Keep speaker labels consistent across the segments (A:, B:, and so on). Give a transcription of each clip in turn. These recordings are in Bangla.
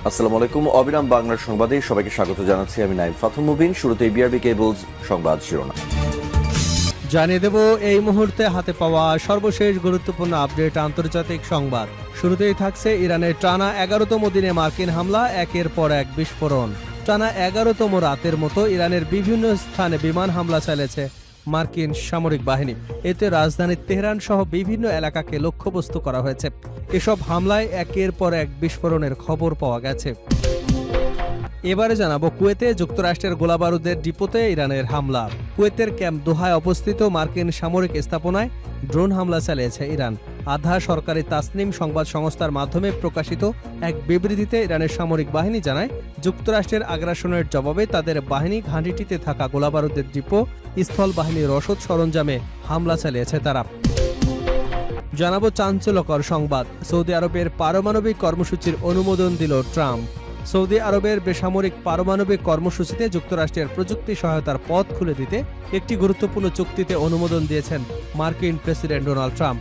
A: আসসালামু আলাইকুম। অবিরাম বাংলার সংবাদে সবাইকে স্বাগত জানাচ্ছি। আমি নাইম ফাথুম মুবিন। শুরুতেই বিআরবি কেবলস সংবাদ শিরোনাম
B: জানিয়ে দেব এই মুহূর্তে হাতে পাওয়া সর্বশেষ গুরুত্বপূর্ণ আপডেট আন্তর্জাতিক সংবাদ। শুরুতেই থাকছে ইরানের টানা 11তম দিনে মার্কিন হামলা, একের পর এক বিস্ফোরণ। টানা 11তম রাতের মতো ইরানের বিভিন্ন স্থানে বিমান হামলা চালিয়েছে মার্কিন সামরিক বাহিনী। এতে রাজধানী তেহরান সহ বিভিন্ন এলাকাকে লক্ষ্যবস্তু করা হয়েছে। এসব হামলায় একের পর এক বিস্ফোরণের খবর পাওয়া গেছে। এবারে জানাবো কুয়েতে যুক্তরাষ্ট্রের গোলাবারুদের ডিপোতে ইরানের হামলা। কুয়েতের ক্যাম্প দোহায় অবস্থিত মার্কিন সামরিক স্থাপনায় ড্রোন হামলা চালিয়েছে ইরান। আধা সরকারি তাসনিম সংবাদ সংস্থার মাধ্যমে প্রকাশিত এক বিবৃতিতে ইরানের সামরিক বাহিনী জানায়, যুক্তরাষ্ট্রের আগ্রাসনের জবাবে তাদের বাহিনী ঘাঁটিটিতে থাকা গোলাবারুদের ডিপো, স্থল বাহিনীর রসদ সরঞ্জামে হামলা চালিয়েছে তারা। জানাবো চাঞ্চল্যকর সংবাদ। সৌদি আরবের পারমাণবিক কর্মসূচির অনুমোদন দিল ট্রাম্প। সৌদি আরবের বেসামরিক পারমাণবিক কর্মসূচিতে যুক্তরাষ্ট্রের প্রযুক্তি সহায়তার পথ খুলে দিতে একটি গুরুত্বপূর্ণ চুক্তিতে অনুমোদন দিয়েছেন মার্কিন প্রেসিডেন্ট ডোনাল্ড ট্রাম্প।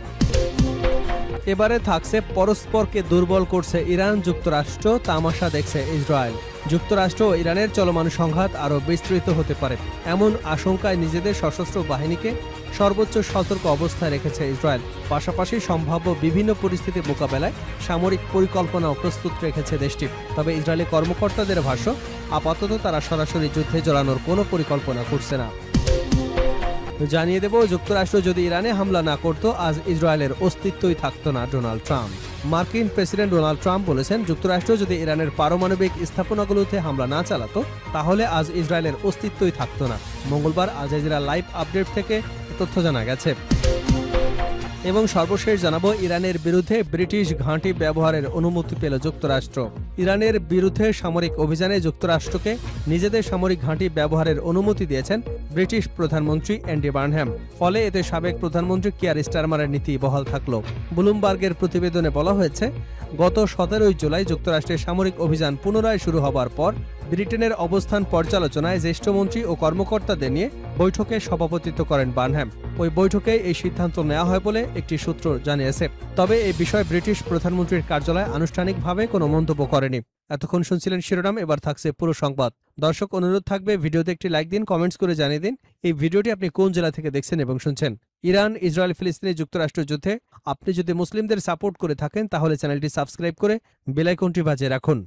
B: এবারে থাকছে পরস্পরকে দুর্বল করছে ইরান যুক্তরাষ্ট্র, তামাশা দেখছে ইসরায়েল। যুক্তরাষ্ট্র ও ইরানের চলমান সংঘাত আরও বিস্তৃত হতে পারে, এমন আশঙ্কায় নিজেদের সশস্ত্র বাহিনীকে সর্বোচ্চ সতর্ক অবস্থায় রেখেছে ইসরায়েল। পাশাপাশি সম্ভাব্য বিভিন্ন পরিস্থিতি মোকাবেলায় সামরিক পরিকল্পনাও প্রস্তুত রেখেছে দেশটি। তবে ইসরায়েলি কর্মকর্তাদের ভাষ্য, আপাতত তারা সরাসরি যুদ্ধে জড়ানোর কোনো পরিকল্পনা করছে না। জানিয়ে দেব, যুক্তরাষ্ট্র যদি ইরানে হামলা না করত, আজ ইসরায়েলের অস্তিত্বই থাকত না ডোনাল্ড ট্রাম্প। মার্কিন প্রেসিডেন্ট ডোনাল্ড ট্রাম্প বলেছেন, যুক্তরাষ্ট্র যদি ইরানের পারমাণবিক স্থাপনাগুলোতে হামলা না চালাতো, তাহলে আজ ইসরায়েলের অস্তিত্বই থাকত না। মঙ্গলবার আল জাজিরা লাইভ আপডেট থেকে তথ্য জানা গেছে। এবং সর্বশেষ জানাবো, ইরানের বিরুদ্ধে ব্রিটিশ ঘাঁটি ব্যবহারের অনুমতি পেল যুক্তরাষ্ট্র। ইরানের বিরুদ্ধে সামরিক অভিযানে যুক্তরাষ্ট্রকে নিজেদের সামরিক ঘাঁটি ব্যবহারের অনুমতি দিয়েছেন ব্রিটিশ প্রধানমন্ত্রী অ্যান্ডি বার্নহ্যাম। ফলে এতে সাবেক প্রধানমন্ত্রী কিয়ার স্টারমারের নীতি বহাল থাকল। ব্লুমবার্গের প্রতিবেদনে বলা হয়েছে, গত 17 জুলাই যুক্তরাষ্ট্রের সামরিক অভিযান পুনরায় শুরু হবার পর ব্রিটেনের অবস্থান পর্যালোচনায় জ্যেষ্ঠ মন্ত্রী ও কর্মকর্তাদের নিয়ে বৈঠকে সভাপতিত্ব করেন বার্নহ্যাম। ওই বৈঠকে এই সিদ্ধান্ত নেওয়া হয় বলে একটি সূত্র জানিয়েছে। তবে এই বিষয়ে ব্রিটিশ প্রধানমন্ত্রীর কার্যালয় আনুষ্ঠানিকভাবে কোনো মন্তব্য করেনি। এতক্ষণ শুনছিলেন শিরোনাম, এবার থাকছে পুরো সংবাদ। দর্শক, অনুরোধ থাকবে ভিডিওতে একটি লাইক দিন, কমেন্টস করে জানিয়ে দিন এই ভিডিওটি আপনি কোন জেলা থেকে দেখছেন এবং শুনছেন। ইরান, ইসরায়েল, ফিলিস্তিনি যুক্তরাষ্ট্র যুদ্ধে আপনি যদি মুসলিমদের সাপোর্ট করে থাকেন, তাহলে চ্যানেলটি সাবস্ক্রাইব করে বেল আইকনটি বাজিয়ে রাখুন।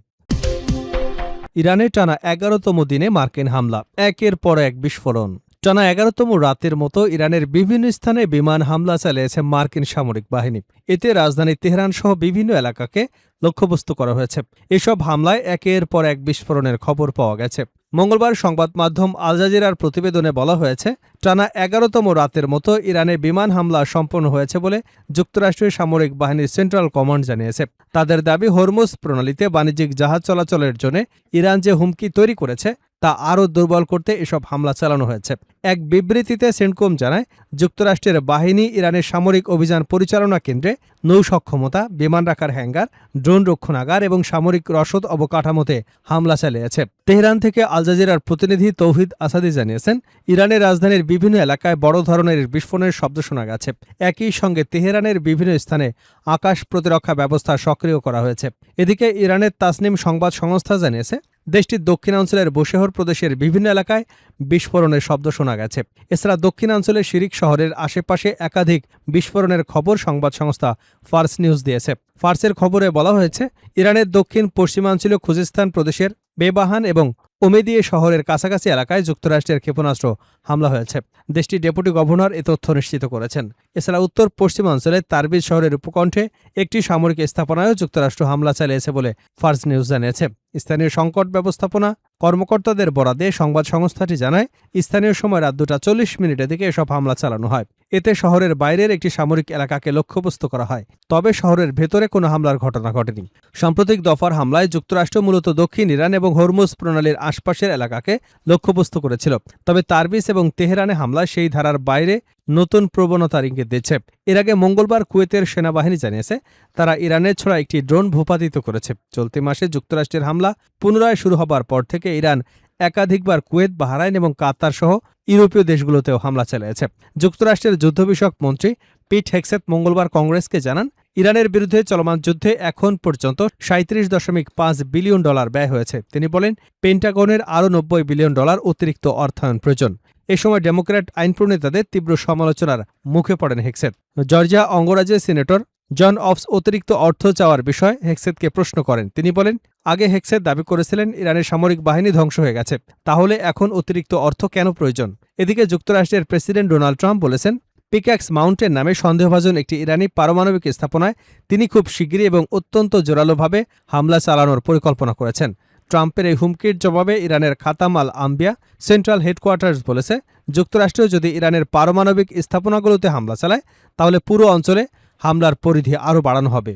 B: ইরানে টানা 11তম দিনে মার্কিন হামলা, একের পর এক বিস্ফোরণ। টানা 11তম রাতের মতো ইরানের বিভিন্ন স্থানে বিমান হামলা চালিয়েছে মার্কিন সামরিক বাহিনী। এতে রাজধানী তেহরান সহ বিভিন্ন এলাকাকে লক্ষ্যবস্তু করা হয়েছে। এসব হামলায় একের পর এক বিস্ফোরণের খবর পাওয়া গেছে। মঙ্গলবার সংবাদ মাধ্যম আল জাজিরার প্রতিবেদনে বলা হয়েছে, টানা 11তম রাতের মতো ইরানে বিমান হামলা সম্পন্ন হয়েছে বলে যুক্তরাষ্ট্রের সামরিক বাহিনীর সেন্ট্রাল কমান্ড জানিয়েছে। তাদের দাবি, হরমুজ প্রণালীতে বাণিজ্যিক জাহাজ চলাচলের জন্য ইরান যে হুমকি তৈরি করেছে তা আরও দুর্বল করতে এসব হামলা চালানো হয়েছে। এক বিবৃতিতে সেন্টকম জানায়, যুক্তরাষ্ট্রের বাহিনী ইরানের সামরিক অভিযান পরিচালনা কেন্দ্রে, নৌ সক্ষমতা, বিমান রাখার হ্যাঙ্গার, ড্রোন রক্ষণাগার এবং সামরিক রসদ অবকাঠামোতে হামলা চালিয়েছে। তেহরান থেকে আল জাজিরার প্রতিনিধি তৌহিদ আসাদি জানিয়েছেন, ইরানের রাজধানীর বিভিন্ন এলাকায় বড় ধরনের বিস্ফোরণের শব্দ শোনা গেছে। একই সঙ্গে তেহরানের বিভিন্ন স্থানে আকাশ প্রতিরক্ষা ব্যবস্থা সক্রিয় করা হয়েছে। এদিকে ইরানের তাসনিম সংবাদ সংস্থা জানিয়েছে, দেশটির দক্ষিণাঞ্চলের বুশেহর প্রদেশের বিভিন্ন এলাকায় বিস্ফোরণের শব্দ শোনা গেছে। এছাড়া দক্ষিণাঞ্চলের শিরিক শহরের আশেপাশে একাধিক বিস্ফোরণের খবর সংবাদ সংস্থা ফার্স নিউজ দিয়েছে। ফার্সের খবরে বলা হয়েছে, ইরানের দক্ষিণ পশ্চিমাঞ্চলীয় খুজিস্তান প্রদেশের বেবাহান এবং ওমেদিয়ে শহরের কাছাকাছি এলাকায় যুক্তরাষ্ট্রের ক্ষেপণাস্ত্র হামলা হয়েছে। দেশটির ডেপুটি গভর্নর এ তথ্য নিশ্চিত করেছেন। এছাড়া উত্তর পশ্চিমাঞ্চলে তারবিজ শহরের উপকণ্ঠে একটি সামরিক স্থাপনায়ও যুক্তরাষ্ট্র হামলা চালিয়েছে বলে ফার্স নিউজ জানিয়েছে। স্থানীয় সংকট ব্যবস্থাপনা কর্মকর্তাদের বরাদে সংবাদ সংস্থাটি জানায়, স্থানীয় সময় রাত 2:40 দিকে এসব হামলা চালানো হয়। এতে শহরের বাইরের একটি সামরিক এলাকাকে লক্ষ্যবস্তু করা হয়। তবে শহরের ভেতরে কোনো হামলার ঘটনা ঘটেনি। সাম্প্রতিক দফার হামলায় যুক্তরাষ্ট্র মূলত দক্ষিণ ইরান এবং হরমুজ প্রণালীর আশপাশের এলাকাকে লক্ষ্যবস্তু করেছিল। তবে তারবিজ এবং তেহরানে হামলা সেই ধারার বাইরে নতুন প্রবণতার ইঙ্গিত দিচ্ছে। এর আগে মঙ্গলবার কুয়েতের সেনাবাহিনী জানিয়েছে, তারা ইরানের ছোড়া একটি ড্রোন ভূপাতিত করেছে। চলতি মাসে যুক্তরাষ্ট্রের হামলা পুনরায় শুরু হবার পর থেকে ইরান একাধিকবার কুয়েত, বাহরাইন এবং কাতার সহ ইউরোপীয় দেশগুলোতেও হামলা চালিয়েছে। যুক্তরাষ্ট্রের যুদ্ধ বিষয়ক মন্ত্রী পিট হেগসেথ মঙ্গলবার কংগ্রেসকে জানান, ইরানের বিরুদ্ধে চলমান যুদ্ধে এখন পর্যন্ত ৩৭.৫ বিলিয়ন ডলার ব্যয় হয়েছে। তিনি বলেন, পেন্টাগনের আরও ৯০ বিলিয়ন ডলার অতিরিক্ত অর্থায়ন প্রয়োজন। এ সময় ডেমোক্র্যাট আইন প্রণেতাদের তীব্র সমালোচনার মুখে পড়েন হেক্সেট। জর্জিয়া অঙ্গরাজ্যের সিনেটর জন অফস অতিরিক্ত অর্থ চাওয়ার বিষয়ে হেক্সেটকে প্রশ্ন করেন। তিনি বলেন, আগে হেক্সেট দাবি করেছিলেন ইরানের সামরিক বাহিনী ধ্বংস হয়ে গেছে, তাহলে এখন অতিরিক্ত অর্থ কেন প্রয়োজন? এদিকে যুক্তরাষ্ট্রের প্রেসিডেন্ট ডোনাল্ড ট্রাম্প বলেছেন, পিক্যাক্স মাউন্টেন নামে সন্দেহভাজন একটি ইরানি পারমাণবিক স্থাপনায় তিনি খুব শিগগিরই এবং অত্যন্ত জোরালোভাবে হামলা চালানোর পরিকল্পনা করেছেন। ট্রাম্পের এই হুমকির জবাবে ইরানের খাতাম আল আম্বিয়া সেন্ট্রাল হেডকোয়ার্টার্স বলেছে, যুক্তরাষ্ট্র যদি ইরানের পারমাণবিক স্থাপনাগুলোতে হামলা চালায় তাহলে পুরো অঞ্চলে হামলার পরিধি আরও বাড়ানো হবে।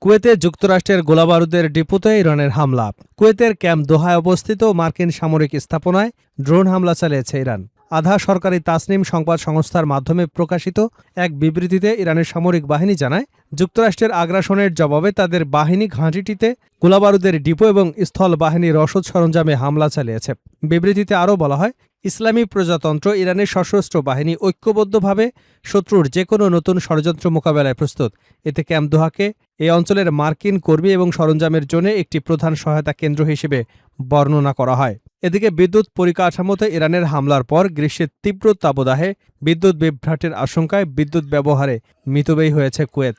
B: কুয়েতে যুক্তরাষ্ট্রের গোলাবারুদের ডিপোতে ইরানের হামলা। কুয়েতের ক্যাম্প দোহায় অবস্থিত মার্কিন সামরিক স্থাপনায় ড্রোন হামলা চালিয়েছে ইরান। আধা সরকারি তাসনিম সংবাদ সংস্থার মাধ্যমে প্রকাশিত এক বিবৃতিতে ইরানের সামরিক বাহিনী জানায়, যুক্তরাষ্ট্রের আগ্রাসনের জবাবে তাদের বাহিনী ঘাঁটিটিতে গোলাবারুদের ডিপো এবং স্থল বাহিনীর রসদ সরঞ্জামে হামলা চালিয়েছে। বিবৃতিতে আরও বলা হয়, ইসলামী প্রজাতন্ত্র ইরানের সশস্ত্র বাহিনী ঐক্যবদ্ধভাবে শত্রুর যে কোনো নতুন ষড়যন্ত্র মোকাবেলায় প্রস্তুত। এতে ক্যাম্প দোহাকে এই অঞ্চলের মার্কিন কর্মী এবং সরঞ্জামের জন্য একটি প্রধান সহায়তা কেন্দ্র হিসেবে বর্ণনা করা হয়। এদিকে বিদ্যুৎ পরিকাঠামোতে ইরানের হামলার পর গ্রীষ্মের তীব্র তাপদাহে বিদ্যুৎ বিভ্রাটের আশঙ্কায় বিদ্যুৎ ব্যবহারে মিতব্যয়ী হয়েছে কুয়েত।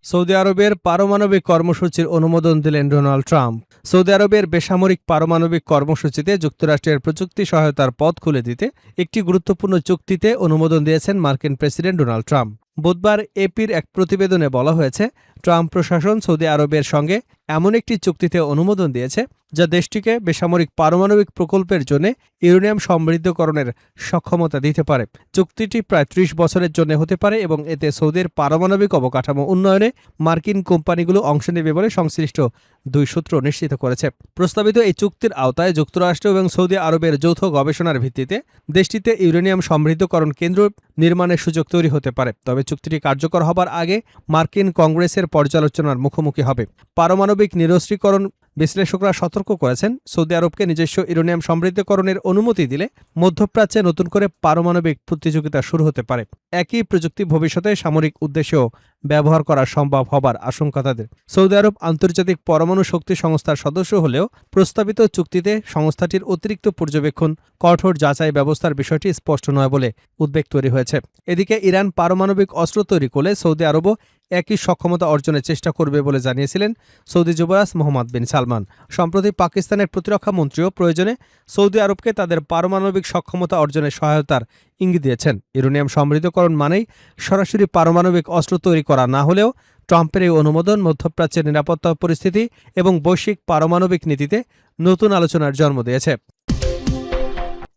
B: সৌদি আরবের পারমাণবিক কর্মসূচির অনুমোদন দিলেন ডোনাল্ড ট্রাম্প। সৌদি আরবের বেসামরিক পারমাণবিক কর্মসূচিতে যুক্তরাষ্ট্রের প্রযুক্তি সহায়তার পথ খুলে দিতে একটি গুরুত্বপূর্ণ চুক্তিতে অনুমোদন দিয়েছেন মার্কিন প্রেসিডেন্ট ডোনাল্ড ট্রাম্প। বুধবার এপির এক প্রতিবেদনে বলা হয়েছে, ট্রাম্প প্রশাসন সৌদি আরবের সঙ্গে এমন একটি চুক্তিতে অনুমোদন দিয়েছে যা দেশটিকে বেসামরিক পারমাণবিক প্রকল্পের জন্য ইউরেনিয়াম সমৃদ্ধকরণের সক্ষমতা দিতে পারে। চুক্তিটি প্রায় ৩০ বছরের জন্য হতে পারে এবং এতে সৌদির পারমাণবিক অবকাঠামো উন্নয়নে মার্কিন কোম্পানিগুলো অংশ নেবে বলে সংশ্লিষ্ট দুই সূত্র নিশ্চিত করেছে। প্রস্তাবিত এই চুক্তির আওতায় যুক্তরাষ্ট্র এবং সৌদি আরবের যৌথ গবেষণার ভিত্তিতে দেশটিতে ইউরেনিয়াম সমৃদ্ধকরণ কেন্দ্র নির্মাণের সুযোগ তৈরি হতে পারে। তবে চুক্তিটি কার্যকর হবার আগে মার্কিন কংগ্রেসের পর্যালোচনার মুখোমুখি হবে। পারমাণবিক নিরস্ত্রীকরণ বিশ্লেষকরা সতর্ক করেছেন, সৌদি আরবকে নিজস্ব ইউরেনিয়াম সমৃদ্ধকরণের অনুমতি দিলে মধ্যপ্রাচ্যে নতুন করে পারমাণবিক প্রতিযোগিতা শুরু হতে পারে। একই প্রযুক্তি ভবিষ্যতে সামরিক উদ্দেশ্যেও ব্যবহার করা সম্ভব হবার আশঙ্কা তাদের। সৌদি আরব আন্তর্জাতিক পরমাণু শক্তি সংস্থার সদস্য হলেও প্রস্তাবিত চুক্তিতে সংস্থাটির অতিরিক্ত পর্যবেক্ষণ, কঠোর যাচাই ব্যবস্থার বিষয়টি স্পষ্ট নয় বলে উদ্বেগ তৈরি হয়েছে। এদিকে ইরান পারমাণবিক অস্ত্র তৈরি করলে সৌদি আরবও একই সক্ষমতা অর্জনের চেষ্টা করবে বলে জানিয়েছিলেন সৌদি যুবরাজ মোহাম্মদ বিন সালমান। সম্প্রতি পাকিস্তানের প্রতিরক্ষা মন্ত্রীও প্রয়োজনে সৌদি আরবকে তাদের পারমাণবিক সক্ষমতা অর্জনের সহায়তার ইঙ্গিত দিয়েছেন। ইউরেনিয়াম সমৃদ্ধকরণ মানেই সরাসরি পারমাণবিক অস্ত্র তৈরি করা না হলেও ট্রাম্পের এই অনুমোদন মধ্যপ্রাচ্যের নিরাপত্তা পরিস্থিতি এবং বৈশ্বিক পারমাণবিক নীতিতে নতুন আলোচনার জন্ম দিয়েছে।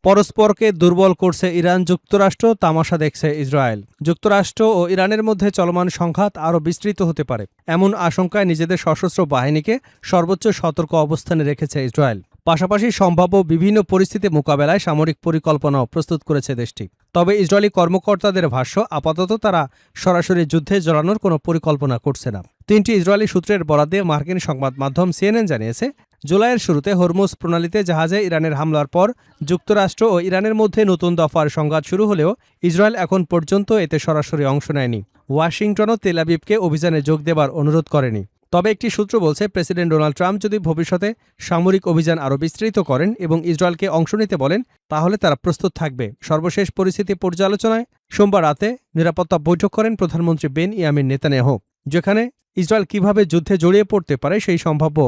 B: পরস্পরকে দুর্বল করছে ইরান, যুক্তরাষ্ট্র তামাশা দেখছে ইসরায়েল। যুক্তরাষ্ট্র ও ইরানের মধ্যে চলমান সংঘাত আরও বিস্তৃত হতে পারে এমন আশঙ্কায় নিজেদের সশস্ত্র বাহিনীকে সর্বোচ্চ সতর্ক অবস্থানে রেখেছে ইসরায়েল। পাশাপাশি সম্ভাব্য বিভিন্ন পরিস্থিতি মোকাবেলায় সামরিক পরিকল্পনাও প্রস্তুত করেছে দেশটি। তবে ইসরায়েলি কর্মকর্তাদের ভাষ্য, আপাতত তারা সরাসরি যুদ্ধে জড়ানোর কোনো পরিকল্পনা করছে না। 3টি ইসরায়েলি সূত্রের বরাতে মার্কিন সংবাদ মাধ্যম সিএনএন জানিয়েছে, জুলাইয়ের শুরুতে হরমুজ প্রণালীতে জাহাজে ইরানের হামলার পর যুক্তরাষ্ট্র ও ইরানের মধ্যে নতুন দফার সংঘাত শুরু হলেও ইসরায়েল এখন পর্যন্ত এতে সরাসরি অংশ নেয়নি। ওয়াশিংটনও তেল আবিবকে অভিযানে যোগ দেবার অনুরোধ করেনি। তবে একটি সূত্র বলছে, প্রেসিডেন্ট ডোনাল্ড ট্রাম্প যদি ভবিষ্যতে সামরিক অভিযান আরও বিস্তৃত করেন এবং ইসরায়েলকে অংশ নিতে বলেন তাহলে তারা প্রস্তুত থাকবে। সর্বশেষ পরিস্থিতি পর্যালোচনায় সোমবার রাতে নিরাপত্তা বৈঠক করেন প্রধানমন্ত্রী বেনিয়ামিন নেতানিয়াহু, যেখানে ইসরায়েল কিভাবে যুদ্ধে জড়িয়ে পড়তে পারে সেই সম্ভাব্য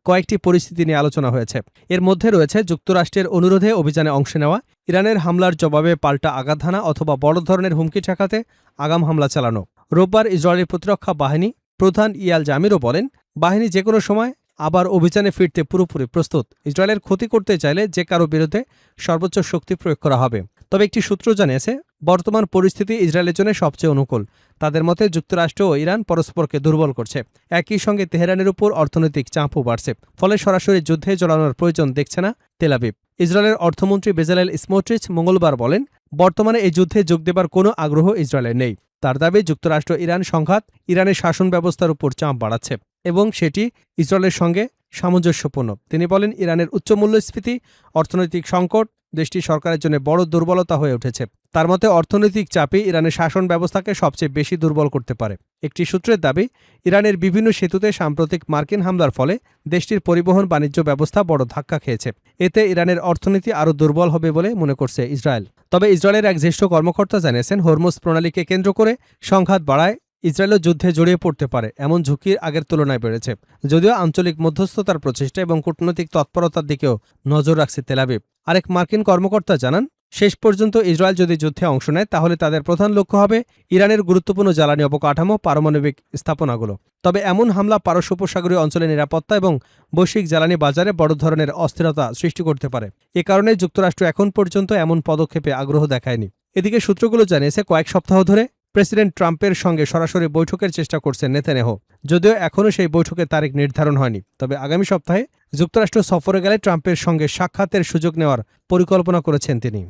B: কয়েকটি পরিস্থিতি নিয়ে আলোচনা হয়েছে। এর মধ্যে রয়েছে যুক্তরাষ্ট্রের অনুরোধে অভিযানে অংশ নেওয়া, ইরানের হামলার জবাবে পাল্টা আঘাত হানা অথবা বড় ধরনের হুমকি ঠেকাতে আগাম হামলা চালানো। রোববার ইসরায়েলের প্রতিরক্ষা বাহিনী প্রধান ইয়াল জামিরও বলেন, বাহিনী যে কোনো সময় আবার অভিযানে ফিরতে পুরোপুরি প্রস্তুত। ইসরায়েলের ক্ষতি করতে চাইলে যে কারো বিরুদ্ধে সর্বোচ্চ শক্তি প্রয়োগ করা হবে। তবে একটি সূত্র জানিয়েছে, বর্তমান পরিস্থিতি ইসরায়েলের জন্য সবচেয়ে অনুকূল। তাদের মতে যুক্তরাষ্ট্র ও ইরান পরস্পরকে দুর্বল করছে, একই সঙ্গে তেহরানের উপর অর্থনৈতিক চাপও বাড়ছে, ফলে সরাসরি যুদ্ধে জড়ানোর প্রয়োজন দেখছে না তেল আবিব। ইসরায়েলের অর্থমন্ত্রী বেজালেল স্মোট্রিচ মঙ্গলবার বলেন, বর্তমানে এই যুদ্ধে যোগ দেবার কোনো আগ্রহ ইসরায়েলের নেই। তার দাবি, যুক্তরাষ্ট্র ইরান সংঘাত ইরানের শাসন ব্যবস্থার উপর চাপ বাড়াচ্ছে এবং সেটি ইসরায়েলের সঙ্গে সামঞ্জস্যপূর্ণ। তিনি বলেন, ইরানের উচ্চ মূল্যস্ফীতি, অর্থনৈতিক সংকট দেশটি সরকারের জন্য বড় দুর্বলতা হয়ে উঠেছে। তার মতে অর্থনৈতিক চাপই ইরানের শাসন ব্যবস্থাকে সবচেয়ে বেশি দুর্বল করতে পারে। একটি সূত্রের দাবি, ইরানের বিভিন্ন সেতুতে সাম্প্রতিক মার্কিন হামলার ফলে দেশটির পরিবহন বাণিজ্য ব্যবস্থা বড় ধাক্কা খেয়েছে। এতে ইরানের অর্থনীতি আরও দুর্বল হবে বলে মনে করছে ইসরায়েল। তবে ইসরায়েলের এক জ্যেষ্ঠ কর্মকর্তা জানিয়েছেন, হরমুজ প্রণালীকে কেন্দ্র করে সংঘাত বাড়ায় ইসরায়েলও যুদ্ধে জড়িয়ে পড়তে পারে এমন ঝুঁকি আগের তুলনায় বেড়েছে। যদিও আঞ্চলিক মধ্যস্থতার প্রচেষ্টা এবং কূটনৈতিক তৎপরতার দিকেও নজর রাখছে তেল আবিব। আরেক মার্কিন কর্মকর্তা জানান, শেষ পর্যন্ত ইসরায়েল যদি যুদ্ধে অংশ নেয় তাহলে তাদের প্রধান লক্ষ্য হবে ইরানের গুরুত্বপূর্ণ জ্বালানি অবকাঠামো, পারমাণবিক স্থাপনাগুলো। তবে এমন হামলা পারস্য উপসাগরীয় অঞ্চলের নিরাপত্তা এবং বৈশ্বিক জ্বালানি বাজারে বড় ধরনের অস্থিরতা সৃষ্টি করতে পারে। এ কারণে যুক্তরাষ্ট্র এখন পর্যন্ত এমন পদক্ষেপে আগ্রহ দেখায়নি। এদিকে সূত্রগুলো জানিয়েছে, কয়েক সপ্তাহ ধরে প্রেসিডেন্ট ট্রাম্পের সঙ্গে সরাসরি বৈঠকের চেষ্টা করছেন নেতানিয়াহু। যদিও এখনও সেই বৈঠকের তারিখ নির্ধারণ হয়নি। তবে আগামী সপ্তাহে যুক্তরাষ্ট্র সফরে গেলে ট্রাম্পের সঙ্গে সাক্ষাতের সুযোগ নেওয়ার পরিকল্পনা করেছেন তিনি।